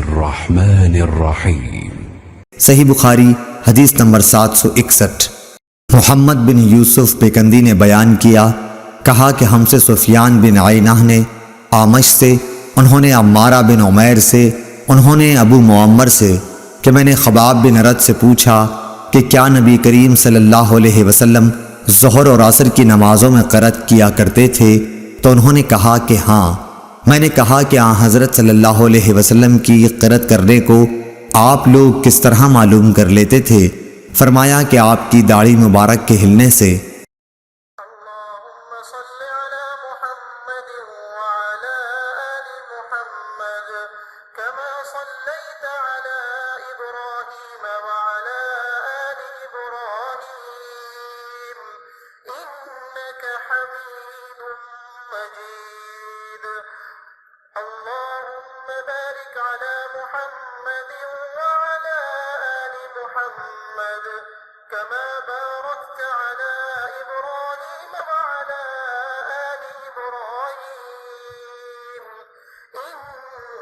बिस्मिल्लाहिर्रहमानिर्रहीम। सही बुखारी हदीस नंबर 761। मोहम्मद बिन यूसुफ पेकंदी ने बयान किया, कहा कि हमसे सुफियान बिन आइना ने, आमश से, उन्होंने अम्मारा बिन उमैर से, उन्होंने अबू मुअम्मर से कि मैंने खबाब बिन अरद से पूछा कि क्या नबी करीम सल्लल्लाहु अलैहि वसल्लम ज़ोहर और असर की नमाज़ों में क़रात किया करते थे, तो उन्होंने कहा कि हाँ। मैंने कहा कि हज़रत सल्लल्लाहु अलैहि वसल्लम की क़रात करने को आप लोग किस तरह मालूम कर लेते थे? फरमाया कि आपकी दाढ़ी मुबारक के हिलने से।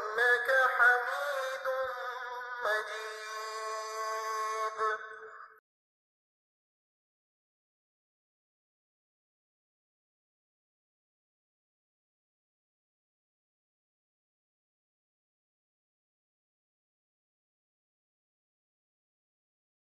إنك حميد مجيد।